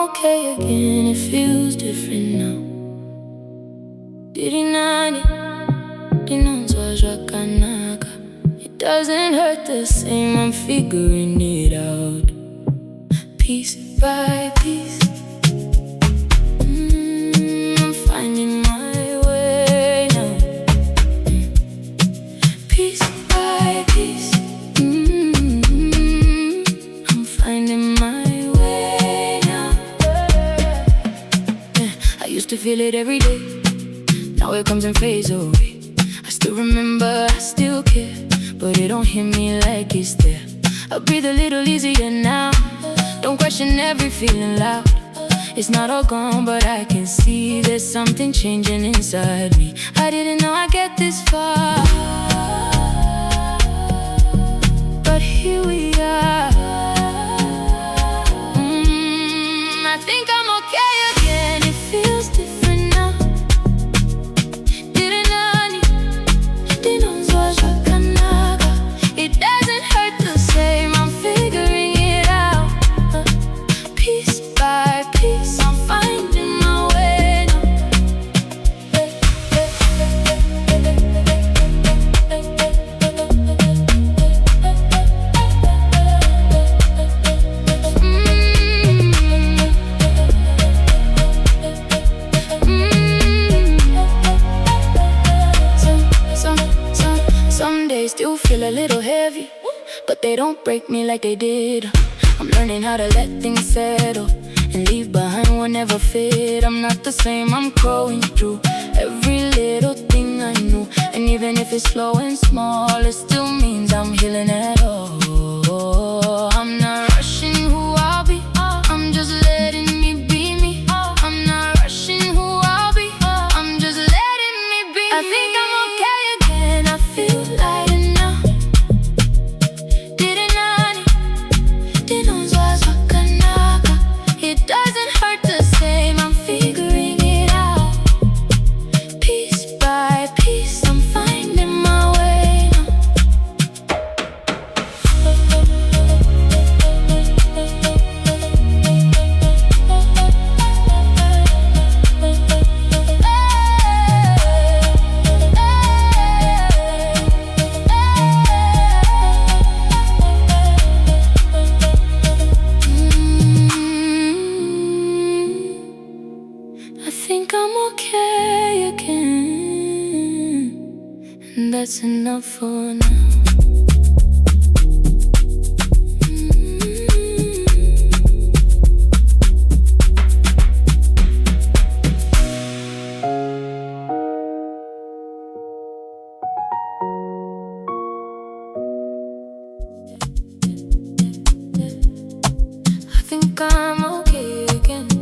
okay again, it feels different now. Dirinani, dinonzwa zvakanaka. It doesn't hurt the same, I'm figuring it out. Piece by piece, I'm finding my way now. Piece by piece, I'm finding my way now. I used to feel it every day, now it comes and fades away. I still remember, I still care, but it don't hit me like it's there. I breathe a little easier now, don't question every feeling loud. It's not all gone, but I can see there's something changing inside me. I didn't know I'd get this far, but here we are. I think I'm okay again, it feels different now. It doesn't hurt the same, I'm figuring it out. Piece by piece, I'm finding my way now. Some days still feel a little heavy, but they don't break me like they did. I'm learning how to let things settle and leave behind what never fit. I'm not the same, I'm growing through every little thing I knew. And even if it's slow and small, it still means I'm healing at all. I'm not rushing who I'll be, I'm just letting me be me. I'm not rushing who I'll be, I'm just letting me be me. I think I'm okay again, I feel lighter now. It doesn't hurt the same, I'm figuring it out. Piece by piece, I'm finding my way now. I think I'm okay again, and that's enough for now. I think I'm okay again.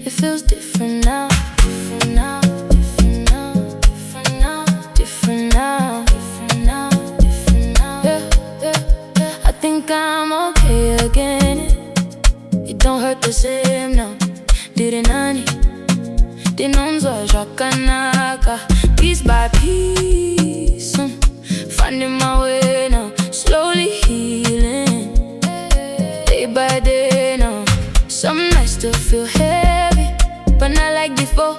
It feels different now, different now, different now, different now, different now, different now, different now. Yeah. I think I'm okay again. It don't hurt the same now. Dirinani, dinonzwa zvakanaka. Piece by piece, finding my way now. Slowly healing, day by day now. Some nights still feel heavy, but not like before.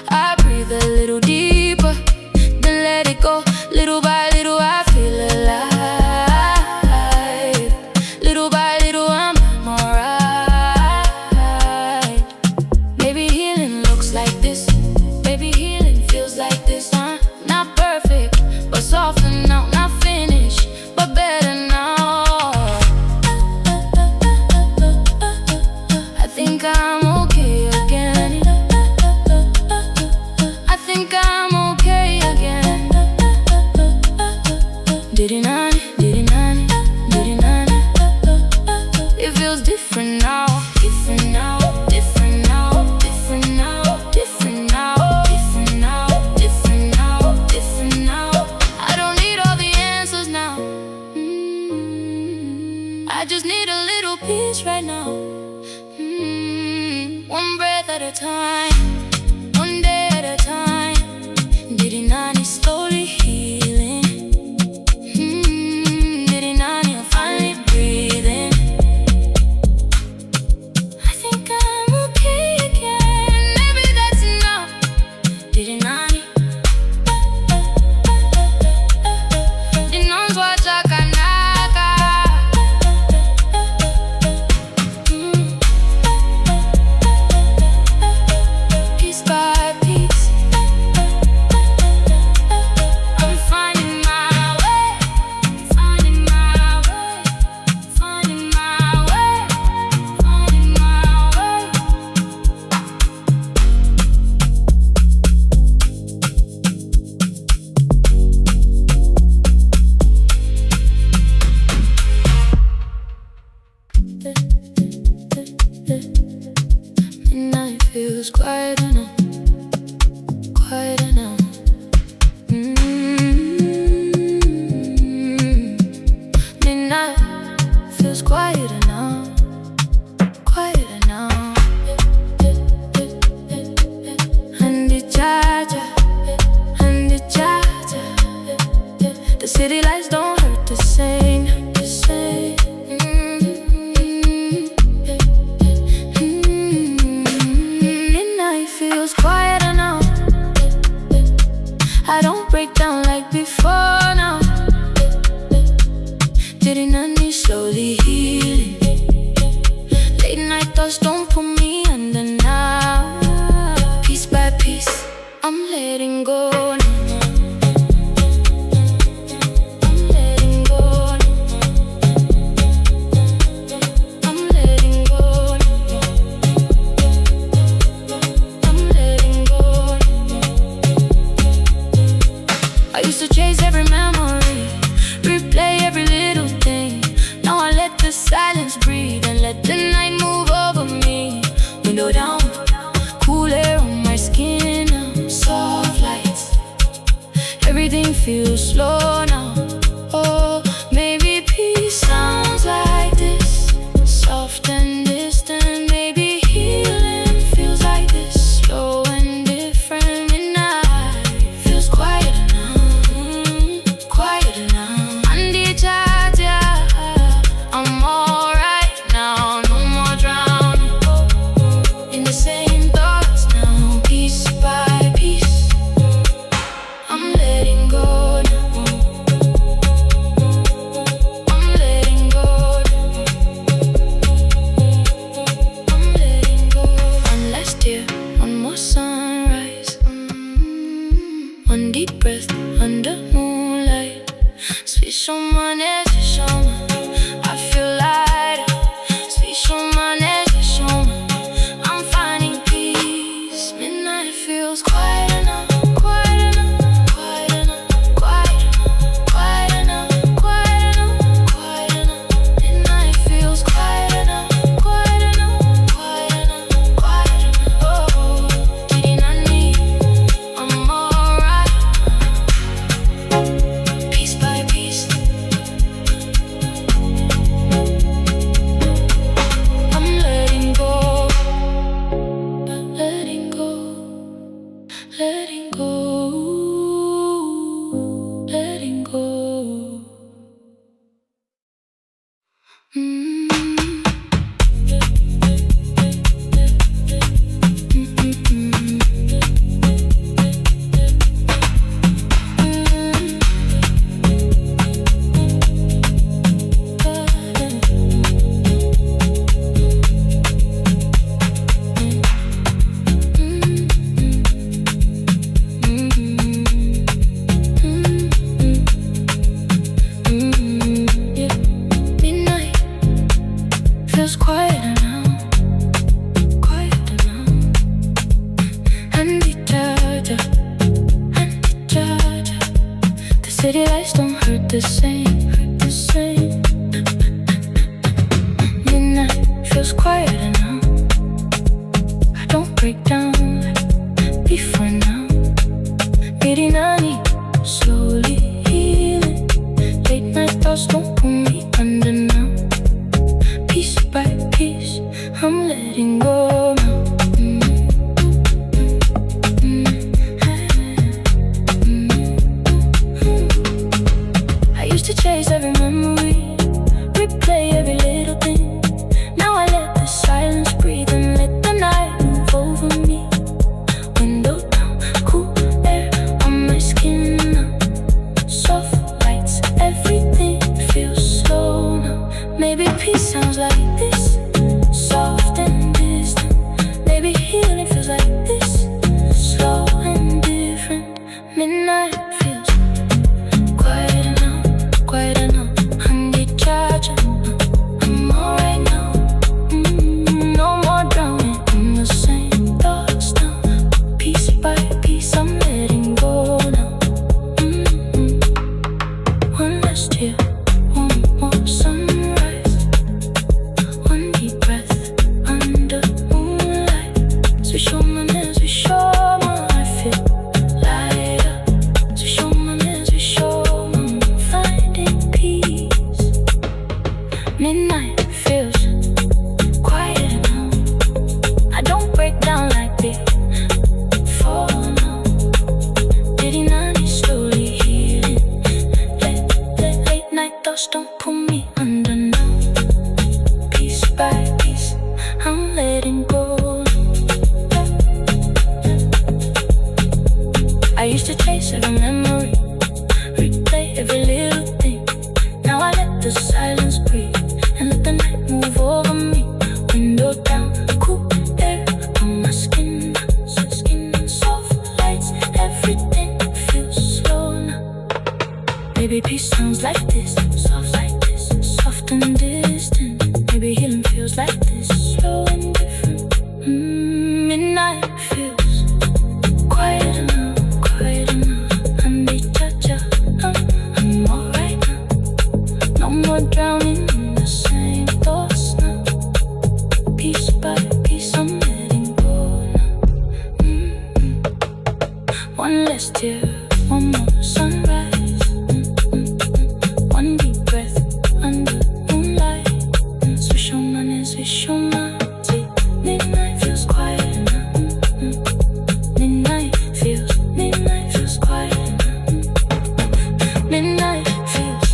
I breathe a little deeper, then let it go. Little by little I feel alive. Little by little I'm alright. Maybe healing looks like this, maybe healing feels like this. Not perfect, but softer now. Not finished, but better now. I think I'm okay again. I think I'm okay again. Dirinani, dirinani, dirinani. It feels different now, different now, different now, different now, different now, different now, different now, different now. I don't need all the answers now. I just need a little peace right now. One breath at a time, one day at a time. Midnight feels quieter now, quieter now. Midnight feels quieter now, quieter now. And the charger, and the charger. The city lights don't hurt the same, the same. Midnight feels quieter now. I don't break down like before now. Didn't I need slowly healing? Late night thoughts don't put me under now. Piece by piece, I'm letting go now. I used to chase every memory, replay every little thing. Now I let the silence breathe and let the night move over me. Window down, cool air on my skin now. Soft lights, everything feels slow now. Oh, maybe peace sounds like this, soft and distant. Maybe healing feels like this, slow and different. Midnight feels quieter now, quieter now. And the charger, I'm alright now. No more drowning in the same thoughts now. Piece by piece, I'm letting go now. I'm letting go now. I'm letting go. One last tear, one more sunrise. One deep breath under moonlight. Sweet showman, sweet showman, I feel lighter. Sweet showman, sweet showman, I'm finding peace. Midnight feels quieter now, quieter now, quieter now, quieter now, quieter now, quieter now, quieter now. Midnight feels quieter now, quieter now, quieter now, quieter now. Oh, didn't I need? I'm alright. Piece by piece, I'm letting go, letting go, letting go, letting go. Midnight feels quieter now, quieter now. And the charger, and the charger. The city lights don't hurt the same, hurt the same. Midnight feels quieter now. I don't break down like before now. Getting I need slowly healing. Late night thoughts don't pull me under now. Piece by piece, I'm letting go now. I used to chase every memory, replay every little thing. Now I let the silence breathe and let the night move over me. Window down, cool air on my skin now. Soft lights, everything feels slow now. Maybe peace sounds like this, soft and distant. by piece, I'm letting go. I used to chase every memory, replay every little thing. Now I let the silence breathe and let the night move over me. Window down, cool air on my skin, soft lights, everything feels slow now. Maybe peace sounds like this, soft and distant. Maybe healing feels like this, slow and different. Midnight feels quiet enough. I need cha-cha, I'm alright now. No more drowning in the same thoughts now. Piece by piece, I'm letting go now. One less tear, one more sunrise. One deep breath under moonlight. Swish on my knees, swish on my teeth. Midnight feels quiet now. Midnight feels quiet now. Midnight feels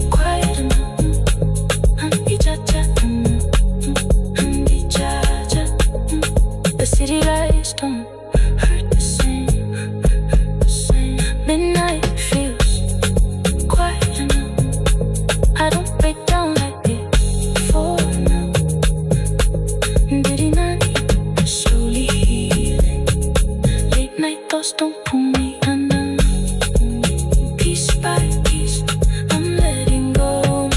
quiet now. Andi cha-cha, andi cha-cha. The city lights don't hurt the same. Midnight feels quiet now. I don't break down like before now. Diddy nani, slowly healing. Late night thoughts don't pull me under. Piece by piece, I'm letting go.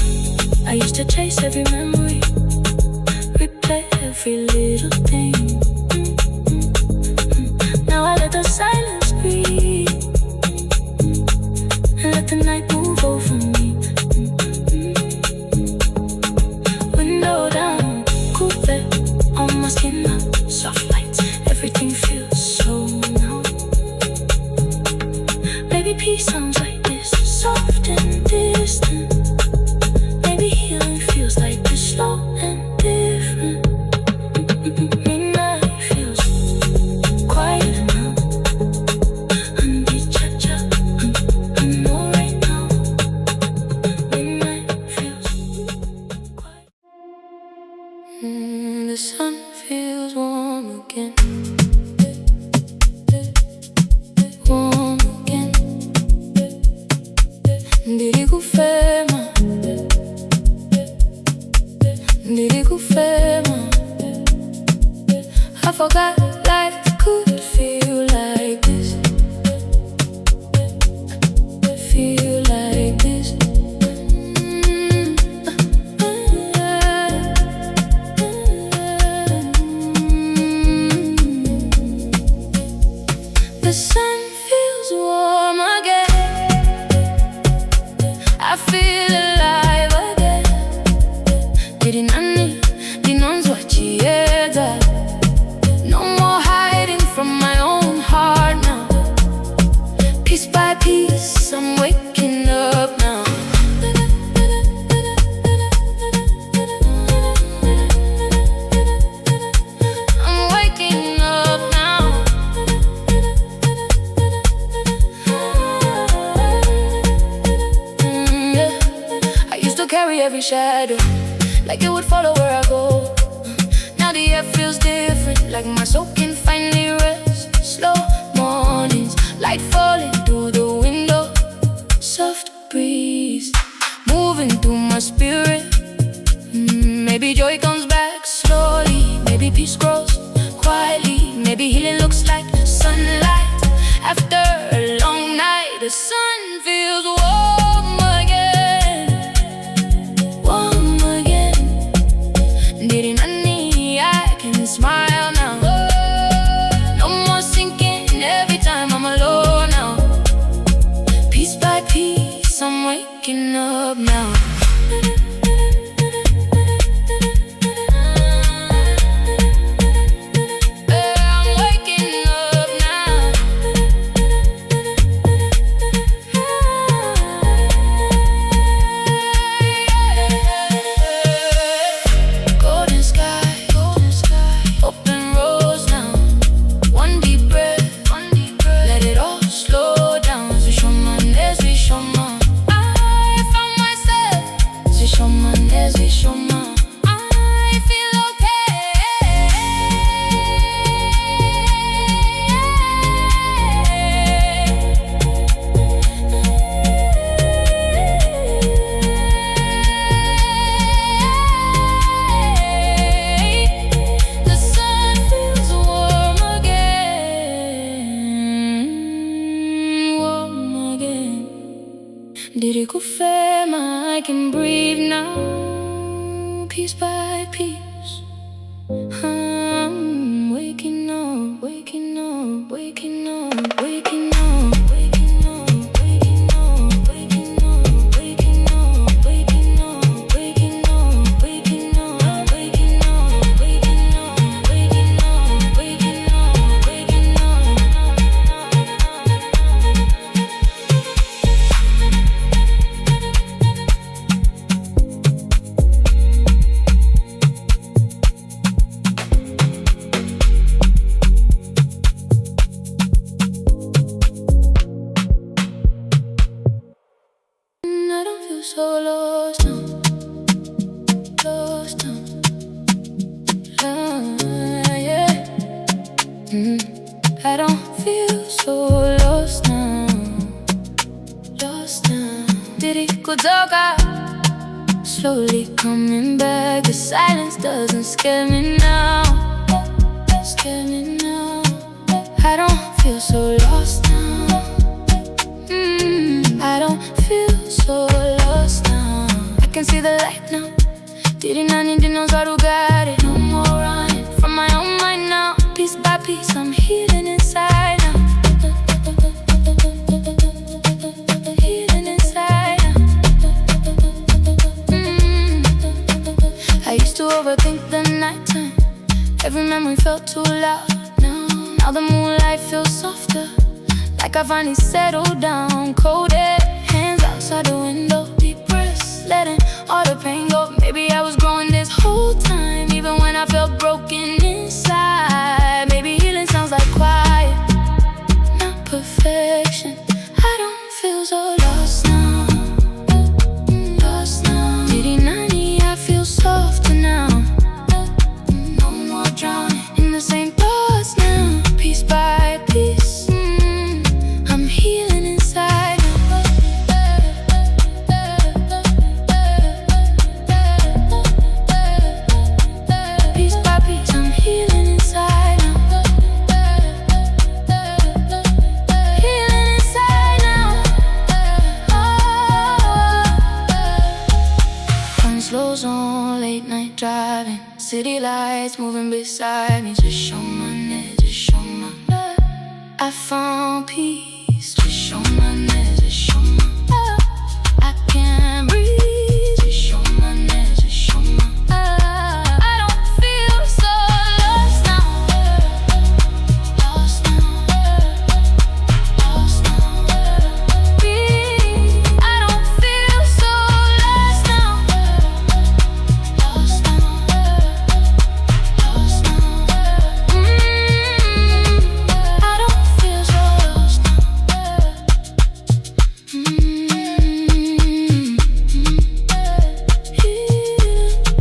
I used to chase every memory, replay every little thing. Now I let the silence breathe and let the night move over me. Window down, cool air on my skin now, soft lights, everything feels slow now. Maybe peace sounds like this, soft and distant. Maybe healing feels like this, slow and different. Midnight feels quiet now. I need cha-cha, I'm alright now. Midnight feels quiet. The sun feels warm again. Warm again. Dirigo ferma. Dirigo ferma. I forgot life could feel like this. Feel like this. The sun feels warm again. I feel alive again. Didn't I need, didn't what you heard. No more hiding from my own heart now. Piece by piece, I'm waking up now. I'm waking up now. Yeah. I used to carry every shadow, like it would follow where I go. Now the air feels different, like my soul can finally rest. Slow mornings, light falling through the window. Soft breeze moving through my spirit. Maybe joy comes back slowly. Maybe peace grows quietly. Maybe healing looks like sunlight after a long night. The sun feels warm again. Warm again. Didn't I need, I can smile now. No more sinking every time I'm alone now. Piece by piece, I'm waking up now. I'm waking up now. Golden sky. Diriku fema, I can breathe now, piece by piece. I'm waking up, waking up, waking up, waking up, waking up, waking up, waking up, waking up, waking up, waking up, waking up, waking up, waking up, waking up, waking up, waking so lost now, lost now, yeah. I don't feel so lost now, lost now. Diriku doga, slowly coming back. The silence doesn't scare me now, scare me now. I don't feel so lost now. I don't feel so lost now. I can see the light now. Didn't know who got it. No more running from my own mind now. Piece by piece, I'm healing inside now. Healing inside now. I used to overthink the nighttime. Every memory felt too loud. Now the moonlight feels softer, like I finally settled down. Cold air, hands outside the window, deep breaths, letting all the pain go. Maybe I was growing this whole time, even when I felt broken inside. Maybe healing sounds like quiet, not perfection. I don't feel so lost now, lost now. Diddy Nani, I feel softer now. No more drowning in the same thoughts now. Piece by piece, I'm healing inside now. Piece by piece, I'm healing inside now. Healing inside now. Fun slow zone, late night driving, city lights moving beside me. Just show my neck, just show my love. I found peace, just show my neck, just show my love. I can't breathe, just show my neck, just show my love. I don't feel so lost now, lost now, lost now. I don't feel so lost now, lost now, lost now. I don't feel so lost now.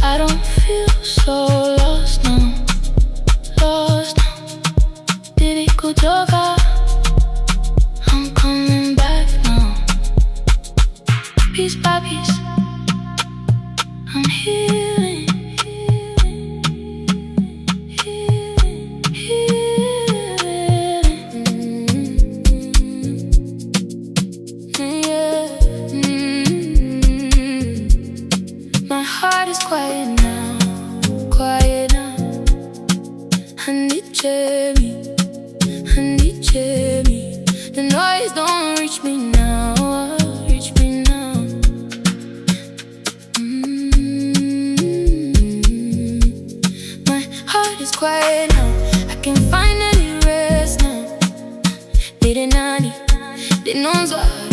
I don't feel so lost now, lost now. Diriku doga, I'm coming back now. Piece by piece, I'm healing, healing, healing, yeah. My heart is quiet now, quiet now. Honey, me. The noise don't reach me now, reach me now. My heart is quiet now. I can't find any rest now. Didn't know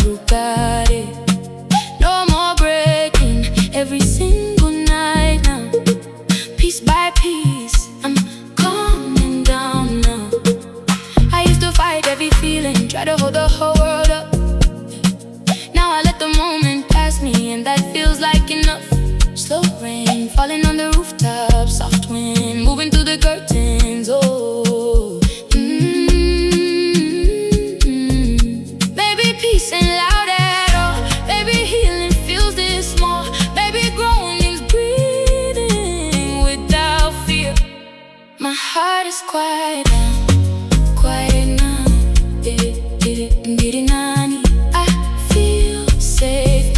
who got it. No more breaking every single night now. Piece by piece, I'm calming down now. I used to fight every feeling, try to hold the whole world up. Now I let the moment pass me, and that feels like enough. Slow rain falling on the rooftop, soft wind moving through the curtains. Oh, maybe peace ain't loud at all. Maybe healing feels this small. Maybe growing is breathing without fear. My heart is quiet now, quiet now. Did it, nani. I feel safe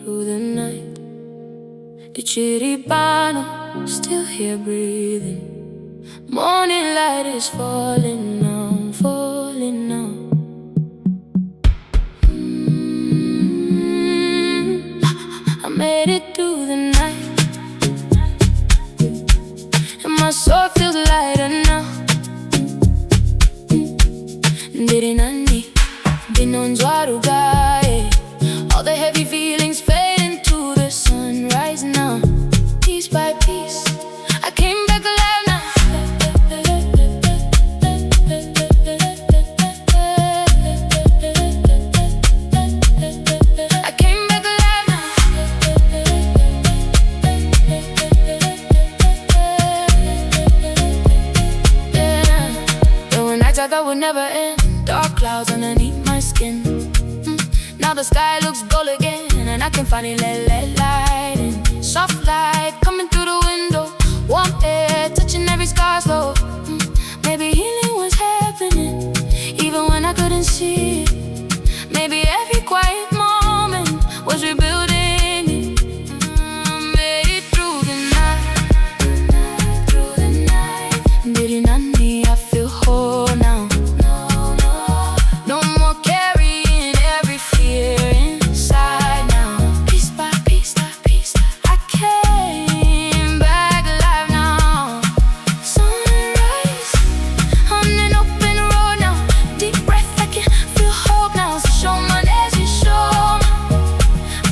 through the night. The chiripano still here breathing. Morning light is falling now, falling now. I made it through the night, and my soul feels lighter now. Ndiri nani, binonzwarugaye. All the heavy feelings fade into the sunrise now. Piece by piece, I came back alive now. I came back alive now. Yeah, there were nights I thought would never end. Dark clouds underneath my skin. Now the sky looks gold again, and I can finally let light in. Soft light coming through the window, warm air touching every scar slow. Maybe healing was happening, even when I couldn't see it. Maybe every quiet moment was rebuilding it. Made it through the night, through the night. Ndiri nani, I feel whole now. No more carrying every fear inside now. Piece by piece, I came back alive now. Sunrise on an open road now. Deep breath, I can feel hope now. So show my days, you show me.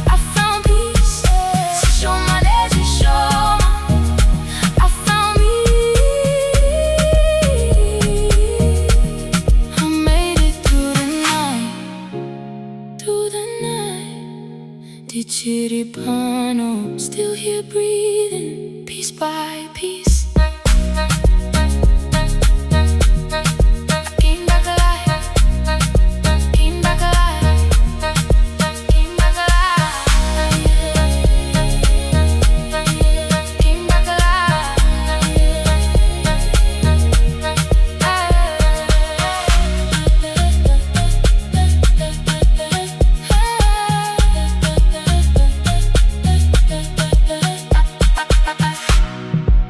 I found peace. So show my days, you show me. I found me. I made it through the night, through the night. The chiripano still here breathing, piece by piece. I came back alive, came back alive, came back alive, came back alive.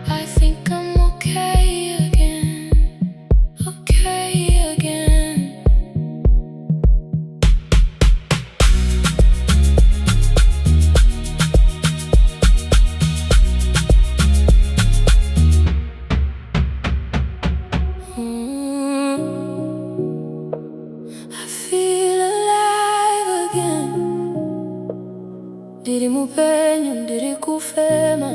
I think I'm okay again, okay again. I feel alive again. Diri mupenya, diri kufema.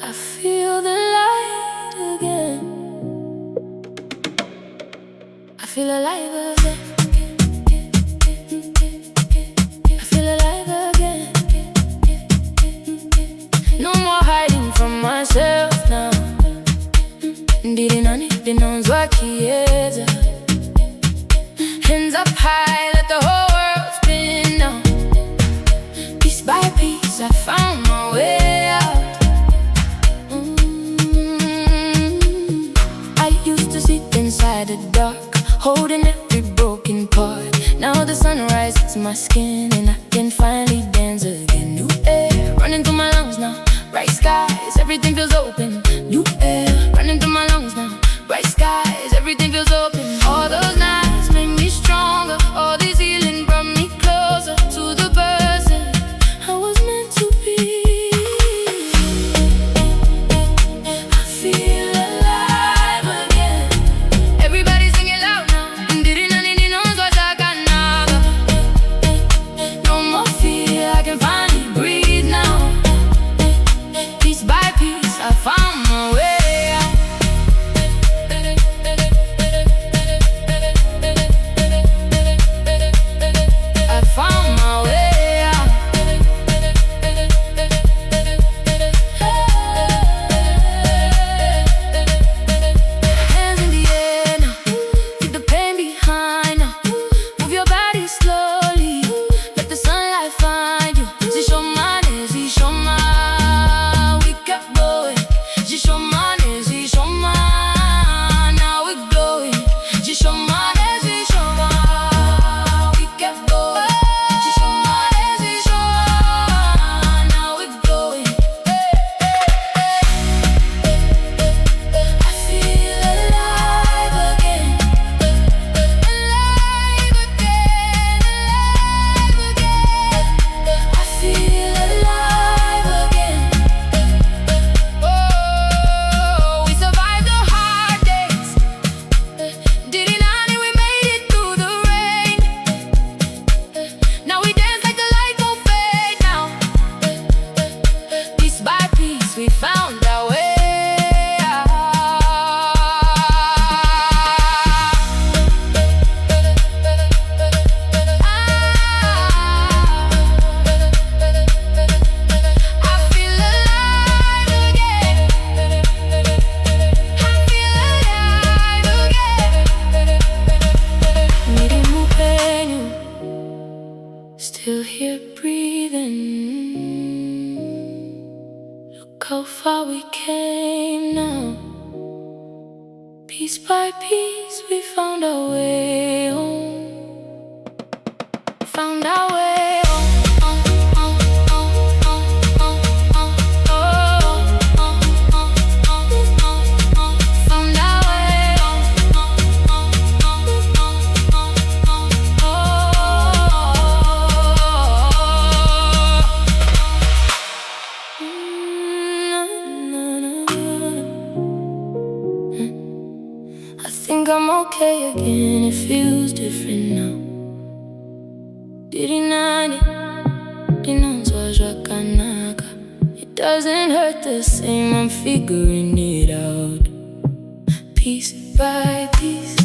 I feel the light again. I feel alive again. I feel alive again. No more hiding from myself now. Ndiri nani, binonzwakieza. Hands up high, let the whole world spin now. Piece by piece, I found my way out. I used to sit inside the dark, holding every broken part. Now the sunrise hits my skin, and I can finally dance again. New air running through my lungs now. Bright skies, everything feels open. New air running through my lungs now. Bright skies, everything feels open. All those nights made me stronger. All this healing brought me closer to the person I was meant to be. I feel alive again. Everybody sing it loud now. Ndiri nani, dinonzwakanaka. No more fear, I can finally breathe now. Piece by piece, I breathing. Look how far we came now. Piece by piece we found our way home. Found our way home. I think I'm okay again, it feels different now. It doesn't hurt the same, I'm figuring it out. Piece by piece,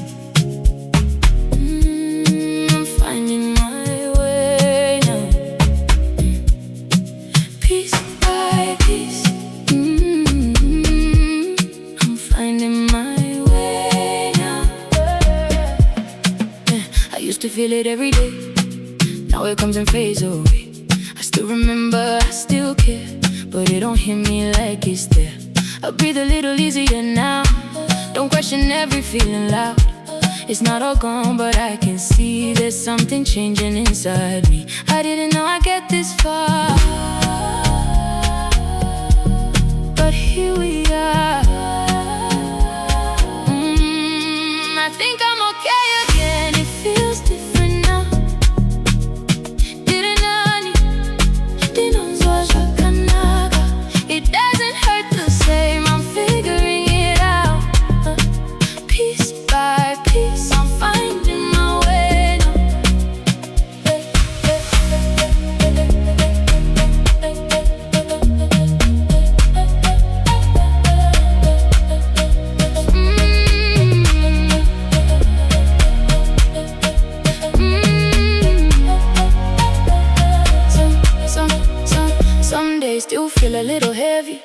I'm finding my way now. Piece by piece, I'm finding my way now. I used to feel it every day, now it comes and fades away. I still remember, I still care, but it don't hit me like it's there. I breathe a little easier now, don't question every feeling loud. It's not all gone, but I can see there's something changing inside me. I didn't know I'd get this far, but here we are. I think I'm okay again, it feels different now. It doesn't hurt the same, I'm figuring it out. Piece by piece, I'm finding my way now. Some days still feel a little heavy,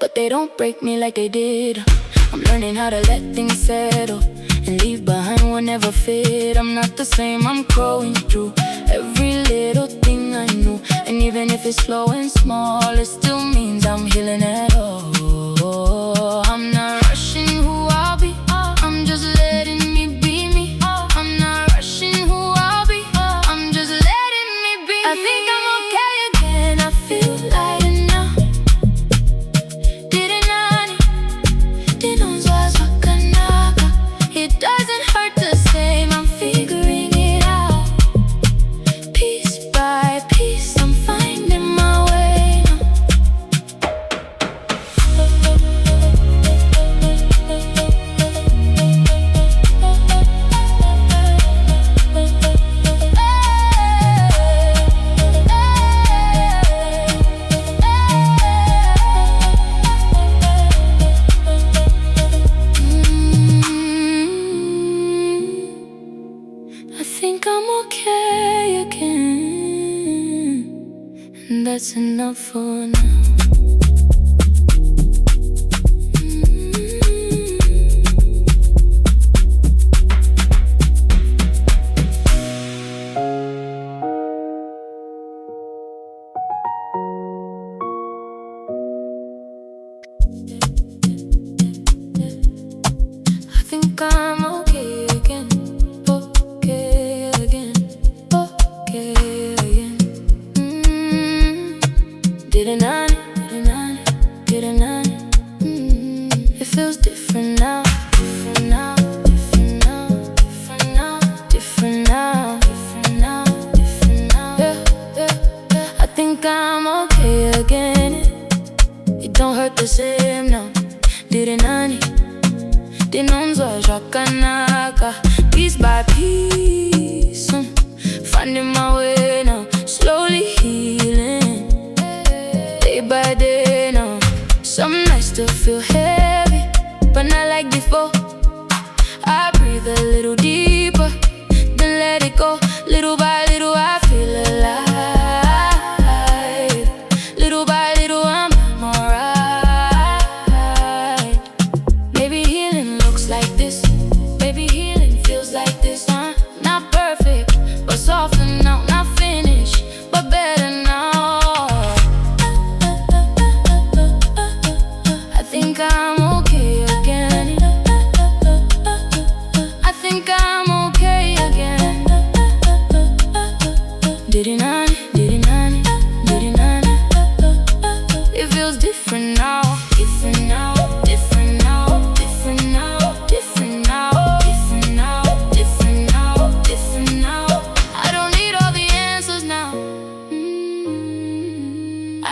but they don't break me like they did. I'm learning how to let things settle and leave behind what never fit. I'm not the same, I'm growing through every little thing I knew. And even if it's slow and small, it still means I'm healing at all. I'm not rushing who I'll be, I'm just letting me be me. I'm not rushing who I'll be, I'm just letting me be. I think I'm okay again, I feel lighter now. It doesn't hurt the same, I'm figuring it out. Piece by piece, I'm finding my way now. I think I'm okay again, and that's enough for now. I think I'm okay again. It feels different now. Different now, different now, different now, different now, different now, different now. Yeah. I think I'm okay again. It don't hurt the same now. Di non so shakanaka. Piece by piece, finding my way now. Slowly healing, day by day now. Some nights still feel heavy, but not like before. I breathe a little deeper, then let it go. Little by little I feel alive. Little by little I'm alright. Maybe healing looks like this, maybe healing feels like this. Not perfect, but softer now, not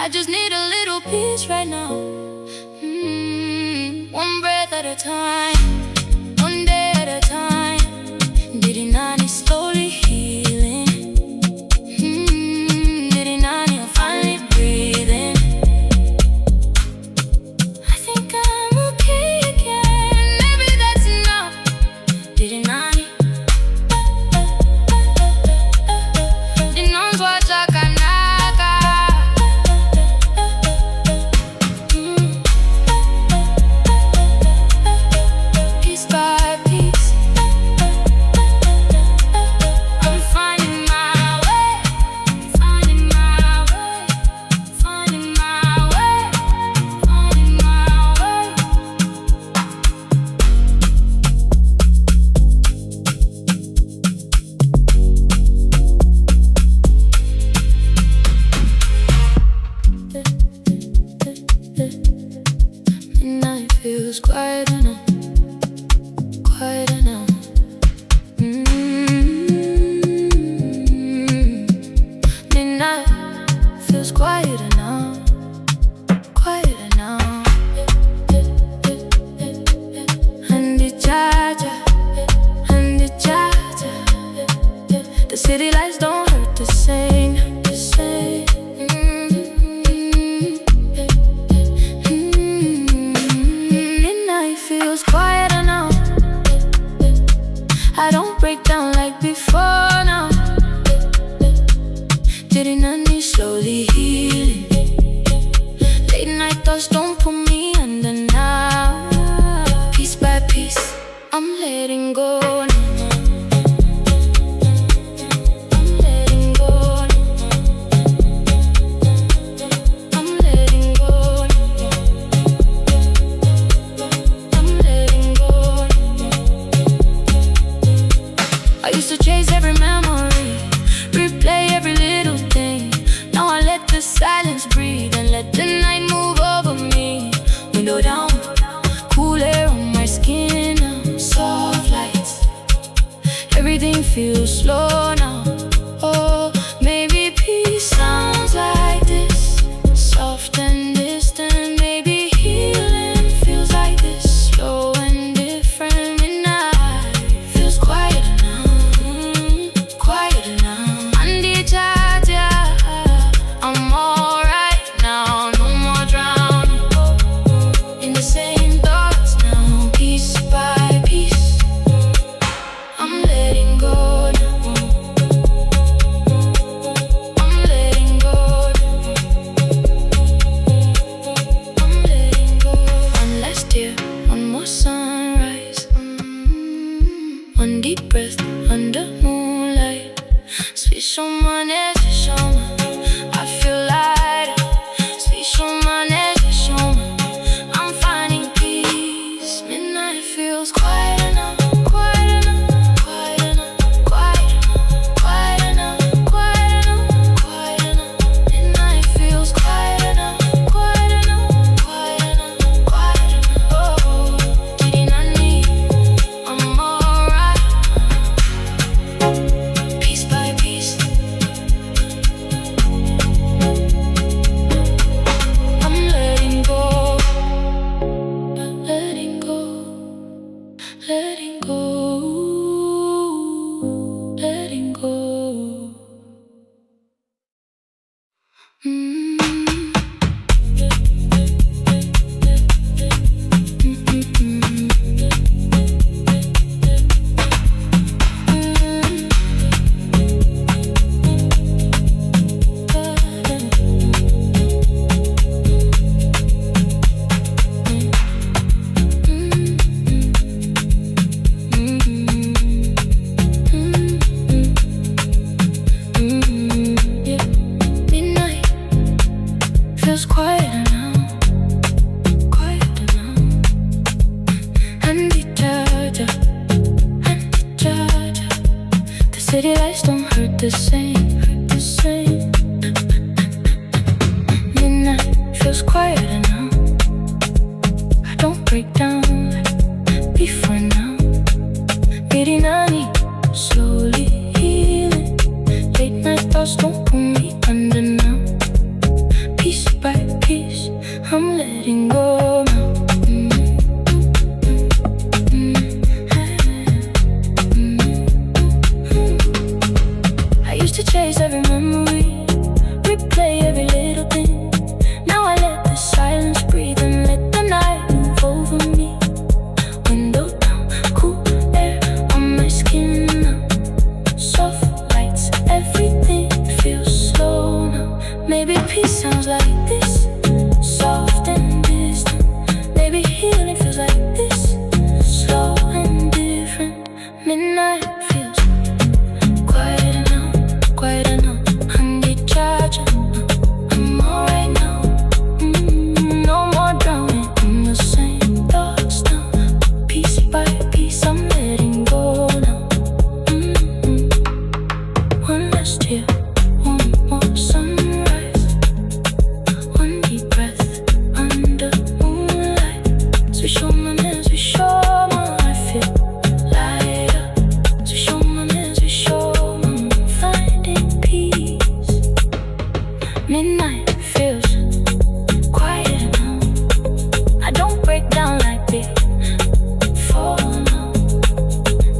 I just need a little peace right now. One breath at a time, one day at a time. Didn't I need slowly healing? Didn't I need finally breathing? I think I'm okay again. Maybe that's enough. Didn't I need? Midnight feels quieter now, quieter now. Midnight feels quieter now, quieter now. And the charger, and the charger. The city lights don't hurt the same, the same. Feels quieter now. I don't break down like before now. Didn't I need slowly healing? Late night thoughts don't put me under now. Piece by piece, I'm letting go now. I used to chase every memory, replay every little thing. Now I let the silence breathe and let the night move over me. Window down, cool air on my skin now. Soft lights, everything feels slow now. Oh, maybe peace sounds like this, soft and distant. Maybe healing feels like this, slow and different. Midnight feels quiet. I'm alright now, no more drowning in the same thoughts now. Piece by piece, I'm letting go now. I'm letting go now. I'm letting go. One last tear, one more sunrise. One deep breath under moonlight. Sweet someone else, someone. I feel lighter, sweet someone else, someone. I'm finding peace. Midnight feels quieter now, quieter now, quieter now, quieter now, quieter now, quieter now, quieter now. Midnight feels quieter now, quieter now, quieter now, quieter now. Oh, didn't I need? I'm alright. Piece by piece. Letting go, letting go, letting go, letting go. Feels quieter now, quieter now. And the charger, and the charger. The city lights don't hurt the same, hurt the same. Midnight feels quieter now. I don't break down like before now. Didn't I need slowly healing? Late night thoughts don't pull me under now. Peace Maybe peace sounds like this, soft and distant. Maybe healing feels like this, slow and different. Midnight feels quiet enough, quiet enough. I need charge, I'm alright now. No more drowning in the same thoughts now. Piece by piece I'm letting go now. One last tear, one more sunrise, one deep breath under moonlight. Switch on my hands, switch on my I feel lighter. Switch on my hands, switch on my finding peace. Midnight feels quiet now. I don't break down like before now.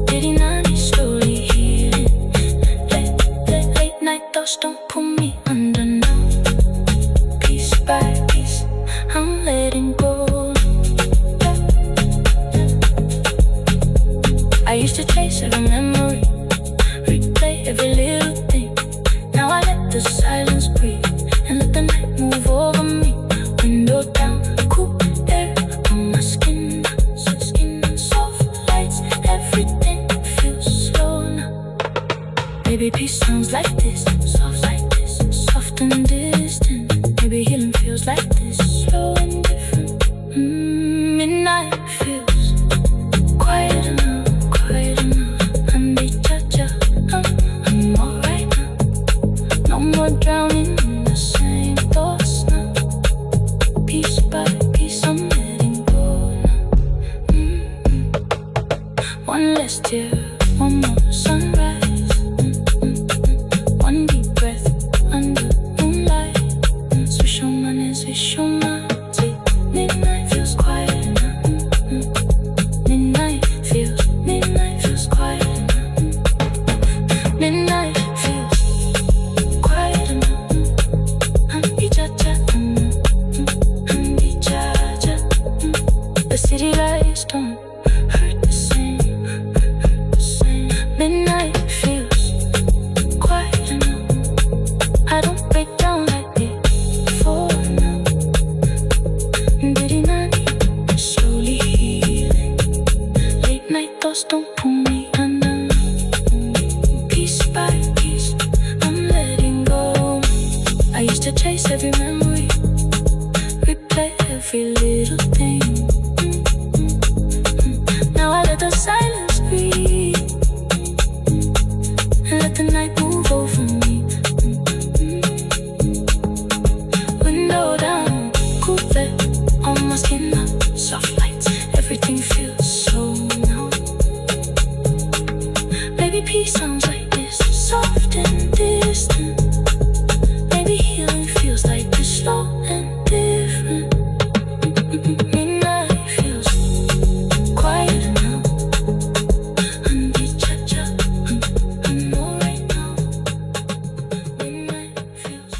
Diddy Nani slowly healing. Late night thoughts don't pull me under now. Piece by piece I'm letting go. I used to chase every memory, replay every little thing. Now I let the silence breathe and let the night move over me. Window down, cool air on my skin, soft lights, everything feels slow now. Maybe peace sounds like this, soft and distant. Maybe healing feels like this, slow and different. Midnight feels quiet enough, quiet enough. I need cha-cha, I'm alright now. No more drowning in the same thoughts now. Piece by piece I'm letting go now. One less tear, one more sunrise, one deep breath under moonlight. Switch on my hands, switch on my tape. Midnight feels quiet now. Midnight feels quiet now. Midnight feels quiet now. The city lights don't hurt the same. Midnight feels quiet now. I don't break down like before now. Diddy Nani slowly healing. Late night thoughts don't pull me under now. Piece by piece I'm letting go. I used to chase every memory, replay every little thing. Now I let the silence breathe and let the night move over me. Window down, cool air on my skin now, soft lights, everything feels slow now. Maybe peace sounds like this, soft and distant. Maybe healing feels like this, slow and different. Midnight feels quiet now. I need cha-cha, I'm alright now. Midnight feels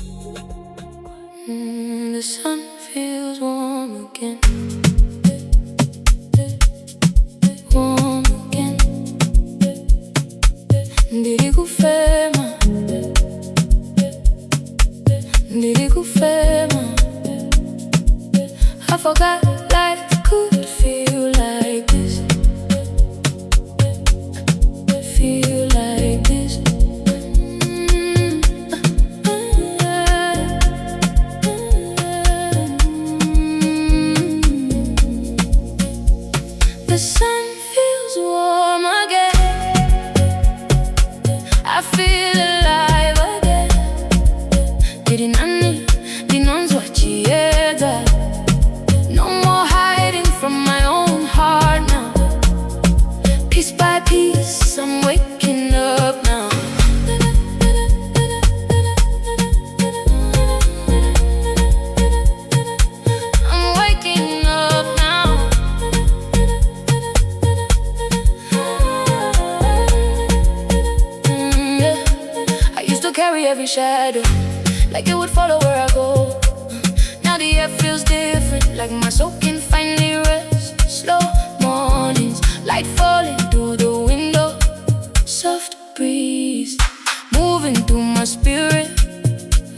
the sun feels warm again. Warm again. Dirigo ferma, dirigo ferma. I forgot life could feel like this, feel like this. The sun feels warm again. I feel alive again. Diddy Nani, di non swachieda. No more hiding from my own heart now. Piece by piece I'm waking up now. I'm waking up now. Yeah. I used to carry every shadow, like it would follow where I go. Now the air feels different, like my soul can finally rest. Slow mornings, light falling through the window, soft breeze moving through my spirit.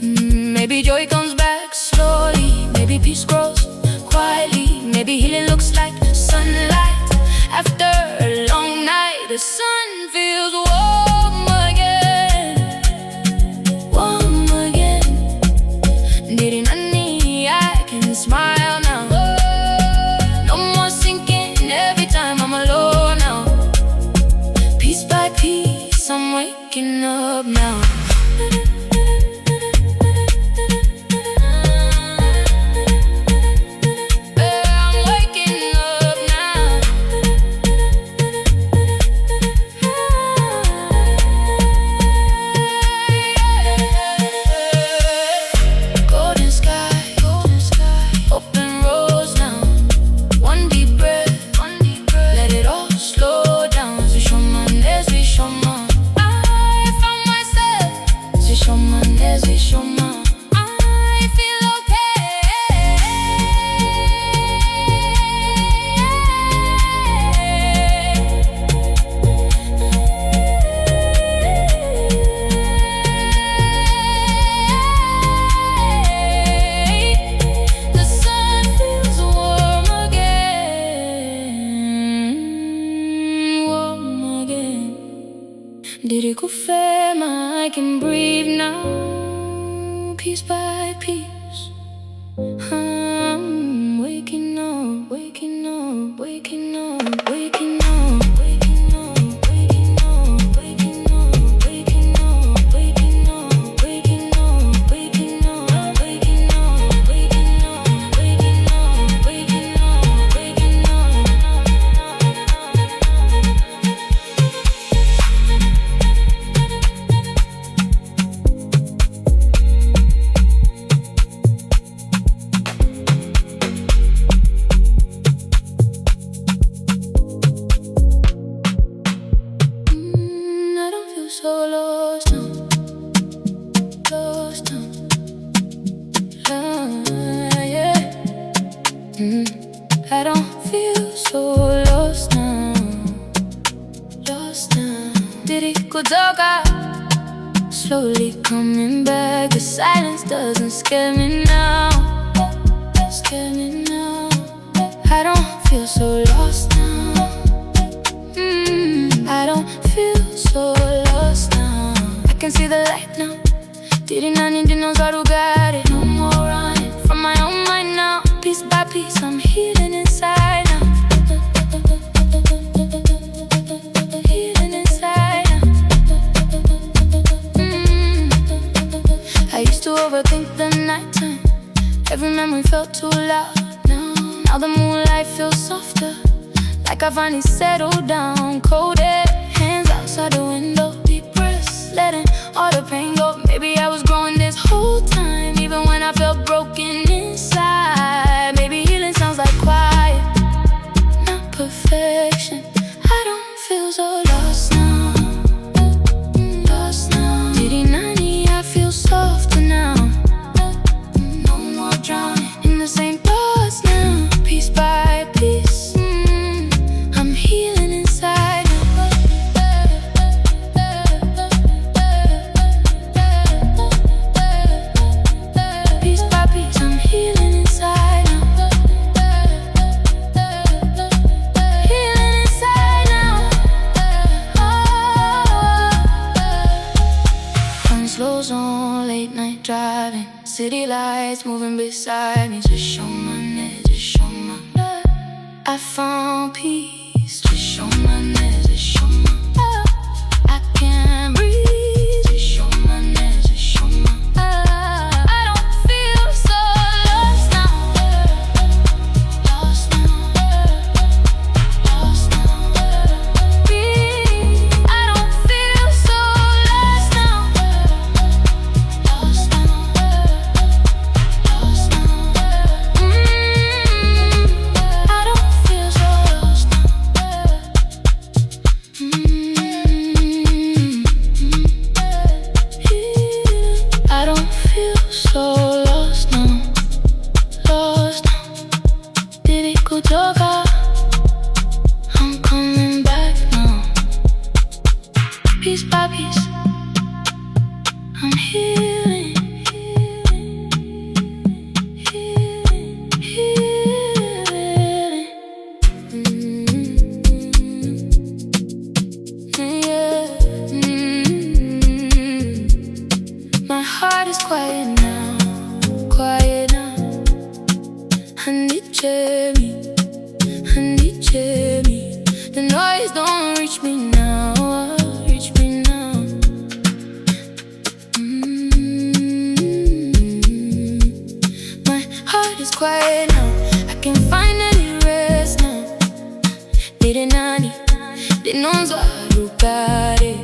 Maybe Maybe joy comes back slowly, maybe peace grows quietly, maybe healing looks like sunlight after a long night. The sun feels warm again, warm again. Didn't I can smile now. No more sinking every time I'm alone now. Piece by piece, I'm waking up now. Diriku fema, I can breathe now, piece by piece. I'm waking up, waking up, waking up, waking up, waking up, waking up, waking up, waking up, waking up, waking up, waking up, waking up, waking up, waking up, waking up, waking so lost now, lost now, yeah. I don't feel so lost now, lost now. Diriku doga, slowly coming back. The silence doesn't scare me now, scare me now. I don't feel so lost now. I don't feel so lost now. I can see the light now. Didn't I need to know who got it? No more running from my own mind now. Piece by piece, I'm healing inside now. Healing inside now. I used to overthink the nighttime. Every memory felt too loud. Now the moonlight feels softer, like I finally settled down. Cold air, hands outside the window, deep breaths, letting all the pain go. Maybe I was growing this whole time, even when I felt broken inside. Maybe healing sounds like quiet, not perfection. I don't feel so lost now, lost now. Didn't I feel softer now. No more drowning in the same thoughts now. Piece by piece, I'm healing inside now. Piece by piece, I'm healing inside now. Healing inside now. On slow zone, late night driving, city lights moving beside me. Just show my neck, just show my love. I found peace. Just show my neck, just show my love. I can't breathe. Just show my neck, just show my love. I don't feel so lost now, lost now, lost now. Breathe. I don't feel so lost now, lost now, lost now. I don't feel so lost now. Cherry, honey cherry. The noise don't reach me now, reach me now. My heart is quiet now, I can't find any rest now. Nani, di non so giocare.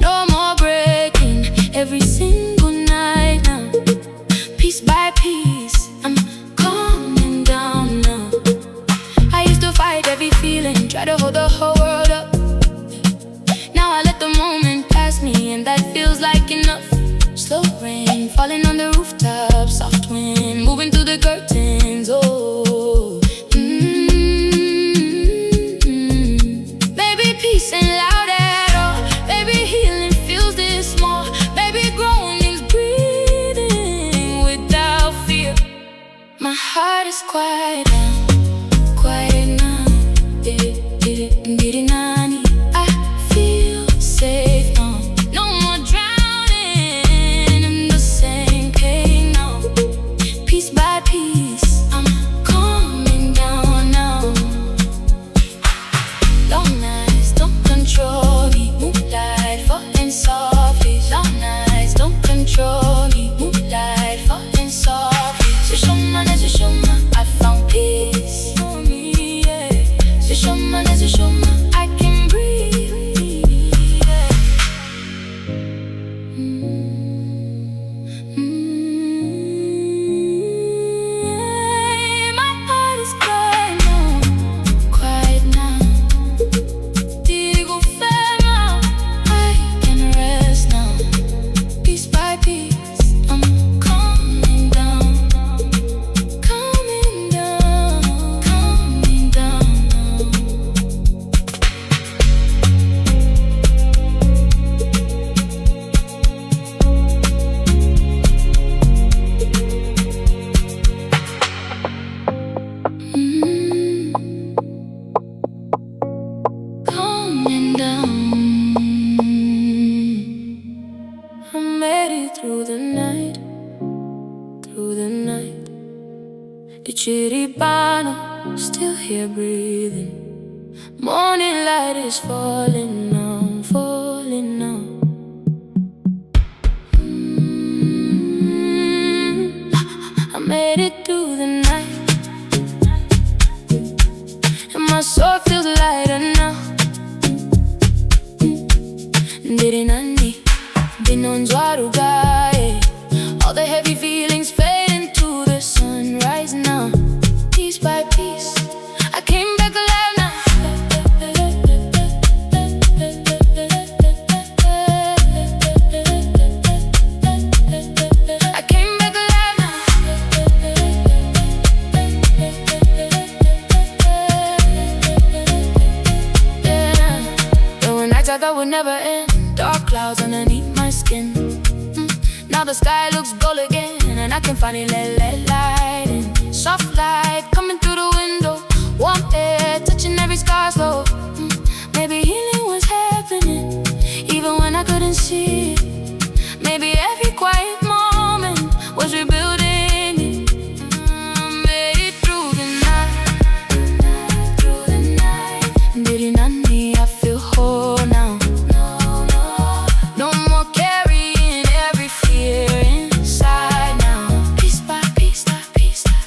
No more breaking every single night now. Piece by piece, I'm calming down now. I used to fight every feeling, try to hold the whole world up. Now I let the moment pass me, and that feels like enough. Slow rain falling on the rooftop, soft wind moving through the curtains. Oh, baby, peace ain't loud at all. Baby, healing feels this small. Baby, growing is breathing without fear. My heart is quiet now, quiet now. Nani, I feel safe now. No more drowning in the same pain now. Piece by piece, I'm calming down now. Long nights don't control me, moonlight falling softly. Long nights don't control me, moonlight falling softly. Zishoma, I found peace for me, yeah. Zishoma, I can breathe, yeah. My heart is quiet now, quiet now. Digo ferma, I can rest now. Piece by piece, I'm calming down, calming down, calming down now. Calming down. I made it through the night, through the night. The Chiribano still here breathing. Morning light is falling now, falling now. I made it through the night, and my soul feels lighter now. Nani, di non so giocare. All the heavy feelings fade into the sunrise now. Piece by piece, I came back alive now. I came back alive now. Yeah. There were nights I thought would never end, dark clouds underneath my skin. Now the sky looks gold again, and I can finally let light in. Soft light coming through the window, warm air touching every scar slow. Maybe healing was happening, even when I couldn't see it. Maybe every quiet moment was rebuilding it. Made it through the night, through the night. Nani, I feel whole now. No more carrying every fear inside now. Piece by piece,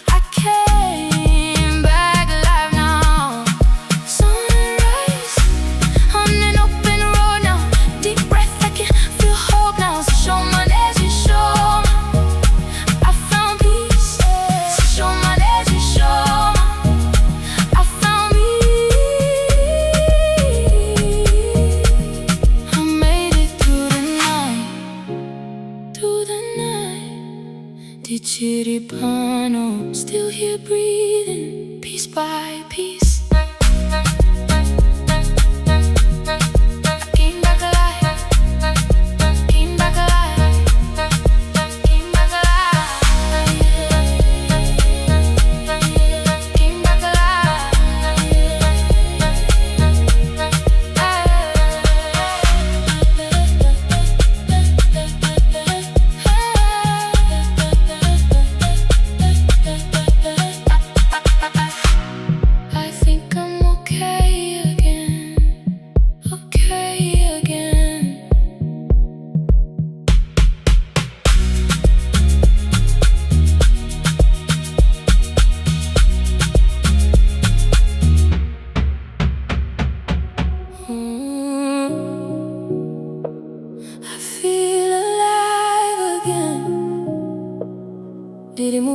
I came back alive now. Sunrise on an open road now. Deep breath, I can feel hope now. So show my legs, you show. I found peace. So show my legs, you show. I found me. I made it through the night, through the night. The Chiribano still here breathing, piece by piece. Came back alive, came back alive, came back alive, came back alive.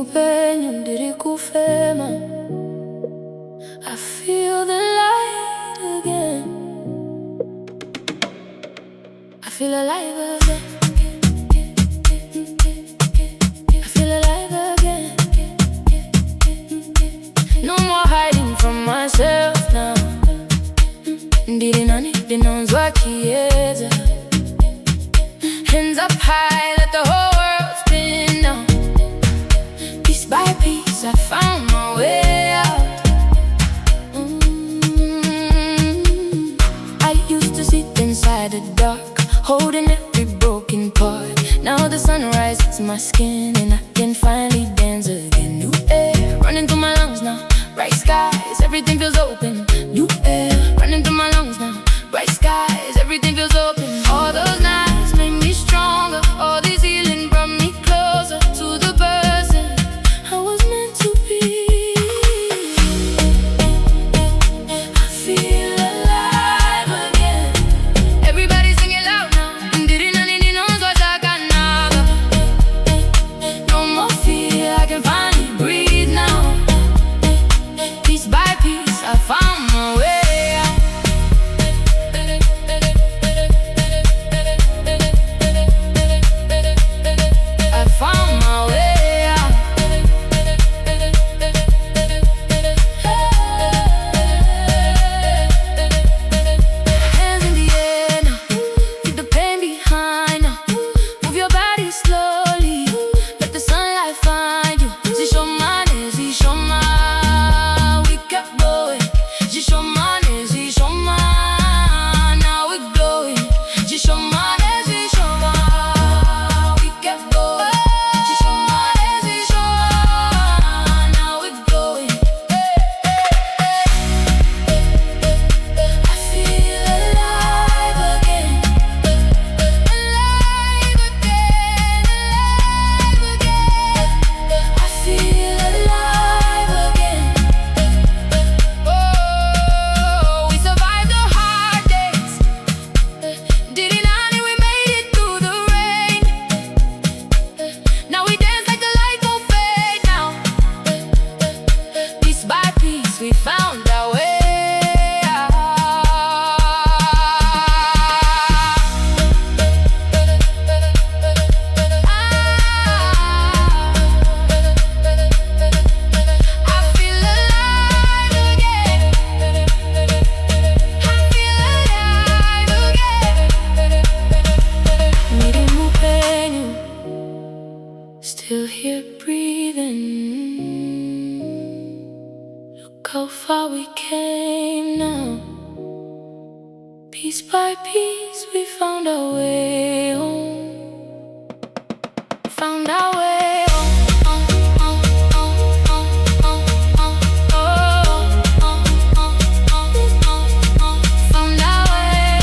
mupenyo ndiri kufema. I feel the light again. I feel alive again. I feel alive again. No more hiding from myself now. Ndiri nani ndinonzwa kieza. Hands up high, let the whole world spin now. Piece by piece, I found my way out. I used to sit inside the dark, holding every broken part. Now the sun rises my skin and I can finally dance again. New air running through my lungs now. Bright skies, everything feels open. New air running through my lungs now. Bright skies, everything feels open. All those nights made me stronger. All this healing brought me closer to the person I was meant to be. I feel alive again. Everybody sing it loud now. No more fear, I can finally breathe now. Piece by piece, I found my way out. I found my way out. Hands in the air now, leave the pain behind now. Move your body slowly, let the sunlight find you. Zishomane, zishoma, we kept going. Zishomane, zishoma, now we're glowing. Zishomane, zishoma, we kept going. Zishomane, zishoma, now we're glowing. I feel alive again. Alive again, alive again. I feel alive again. Oh, we survived the hard days. Didn't we made it through the rain. Now we dance like the light won't fade now. Piece by piece, we found our way out. I feel alive again. I feel alive again. Needing more pain, still here breathing. Look how far we came now. Piece by piece, we found our way home. Found our way home. Found our way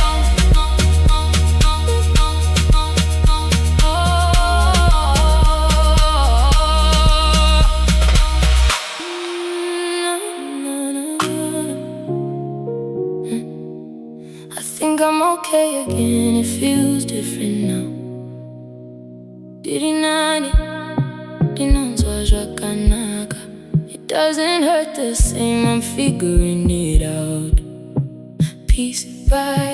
I think I'm okay again, it feels different now. It doesn't hurt the same, I'm figuring it out. Piece by